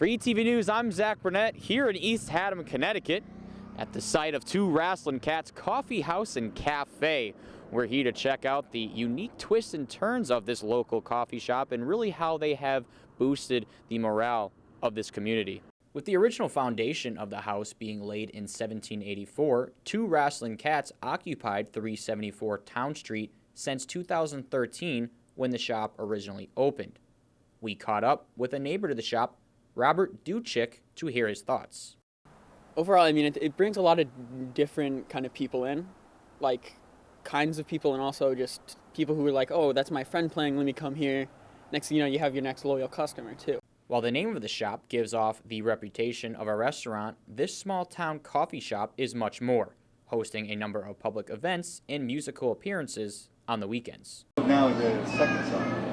For ETV News, I'm Zach Burnett here in East Haddam, Connecticut, at the site of two Wrasslin Cats Coffee House and Cafe. We're here to check out the unique twists and turns of this local coffee shop and really how they have boosted the morale of this community. With the original foundation of the house being laid in 1784, two Wrasslin Cats occupied 374 Town Street since 2013 when the shop originally opened. We caught up with a neighbor to the shop, Robert Duchik, to hear his thoughts. Overall, I mean, it brings a lot of different kind of people in, like kinds of people, and also just people who are like, oh, that's my friend playing, let me come here. Next thing you know, you have your next loyal customer too. While the name of the shop gives off the reputation of a restaurant, this small town coffee shop is much more, hosting a number of public events and musical appearances on the weekends. Now the second song.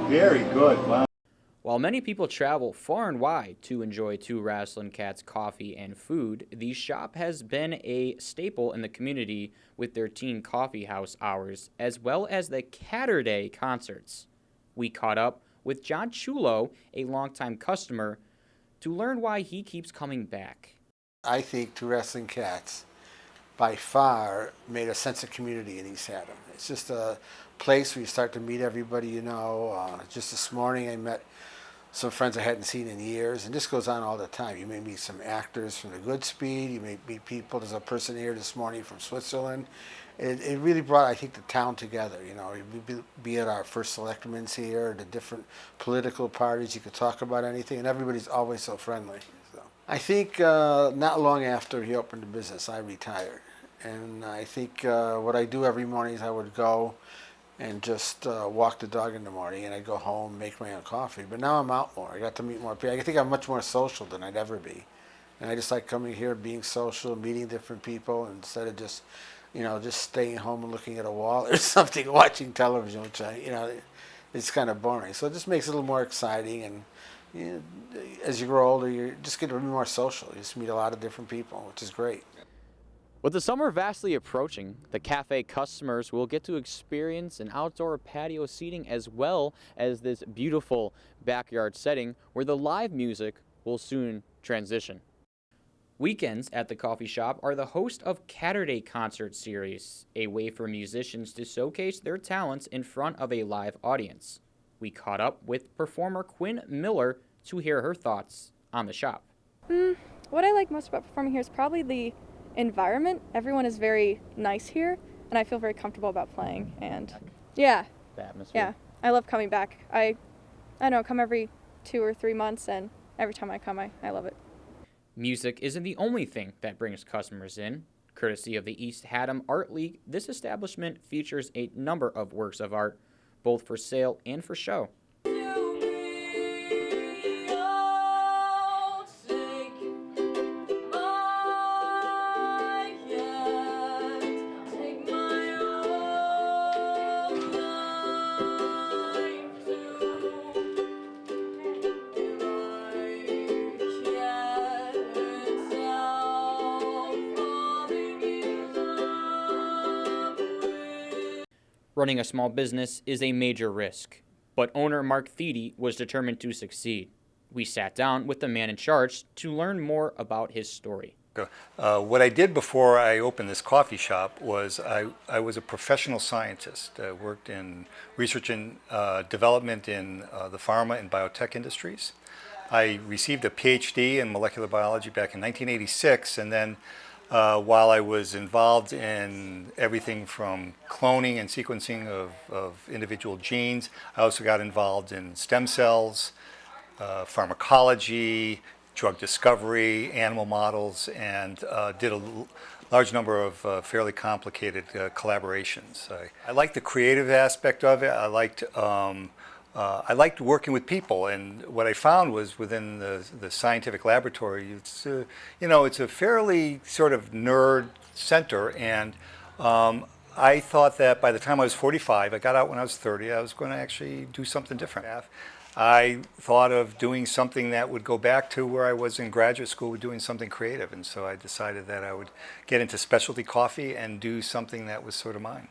Very good. Wow. While many people travel far and wide to enjoy two Wrasslin Cats coffee and food, the shop has been a staple in the community with their teen coffee house hours, as well as the Catterday concerts. We caught up with John Chulo, a longtime customer, to learn why he keeps coming back. I think two Wrasslin Cats by far made a sense of community in East Haddam. It's just a place where you start to meet everybody you know. Just this morning I met some friends I hadn't seen in years, and this goes on all the time. You may meet some actors from the Goodspeed, you may meet people. There's a person here this morning from Switzerland. It really brought, I think, the town together. You know, be it our first selectmen's here, the different political parties, you could talk about anything, and everybody's always so friendly. So I think not long after he opened the business, I retired. And I think what I do every morning is I would go and just walk the dog in the morning, and I'd go home, make my own coffee. But now I'm out more. I got to meet more people. I think I'm much more social than I'd ever be. And I just like coming here, being social, meeting different people, instead of just, you know, just staying home and looking at a wall or something, watching television, which it's kind of boring. So it just makes it a little more exciting. And you know, as you grow older, you just get to be more social. You just meet a lot of different people, which is great. With the summer vastly approaching, the cafe customers will get to experience an outdoor patio seating as well as this beautiful backyard setting where the live music will soon transition. Weekends at the coffee shop are the host of Catterday concert series, a way for musicians to showcase their talents in front of a live audience. We caught up with performer Quinn Miller to hear her thoughts on the shop. What I like most about performing here is probably the environment. Everyone is very nice here, and I feel very comfortable about playing. And yeah, The atmosphere. yeah, I love coming back. I come every 2 or 3 months, and every time I come, I love it. Music isn't the only thing that brings customers in. Courtesy of the East Haddam Art League, this establishment features a number of works of art, both for sale and for show. Running a small business is a major risk, but owner Mark Thiede was determined to succeed. We sat down with the man in charge to learn more about his story. What I did before I opened this coffee shop was I was a professional scientist. I worked in research and development in the pharma and biotech industries. I received a PhD in molecular biology back in 1986, and then while I was involved in everything from cloning and sequencing of individual genes, I also got involved in stem cells, pharmacology, drug discovery, animal models, and did a large number of fairly complicated collaborations. I liked the creative aspect of it. I liked working with people, and what I found was within the scientific laboratory, it's a fairly sort of nerd center, and I thought that by the time I was 45, I got out when I was 30, I was going to actually do something different. I thought of doing something that would go back to where I was in graduate school, doing something creative, and so I decided that I would get into specialty coffee and do something that was sort of mine.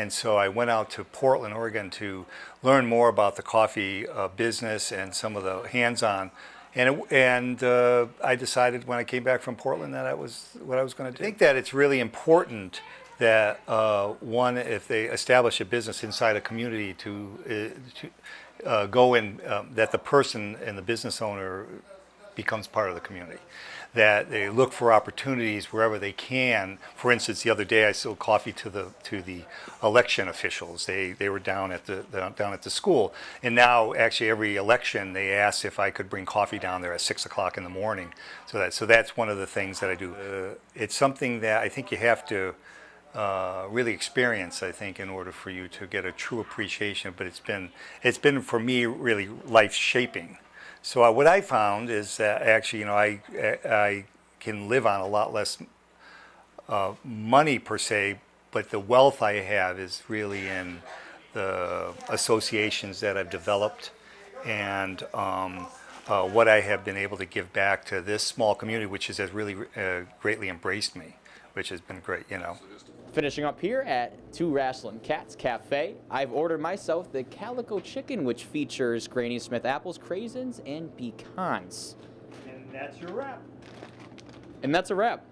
And so I went out to Portland, Oregon to learn more about the coffee business and some of the hands-on. And I decided when I came back from Portland that was what I was going to do. I think that it's really important that one, if they establish a business inside a community, to go in, that the person and the business owner becomes part of the community. That they look for opportunities wherever they can. For instance, the other day I sold coffee to the election officials. They were down at the school, and now actually every election they ask if I could bring coffee down there at 6 o'clock in the morning. So that's one of the things that I do. It's something that I think you have to really experience, I think, in order for you to get a true appreciation. But it's been for me really life shaping. So what I found is that actually, I can live on a lot less money per se, but the wealth I have is really in the associations that I've developed and what I have been able to give back to this small community, which has really greatly embraced me, which has been great, Finishing up here at Wrasslin Cats Cafe, I've ordered myself the Calico Chicken, which features Granny Smith apples, craisins, and pecans. And that's your wrap. And that's a wrap.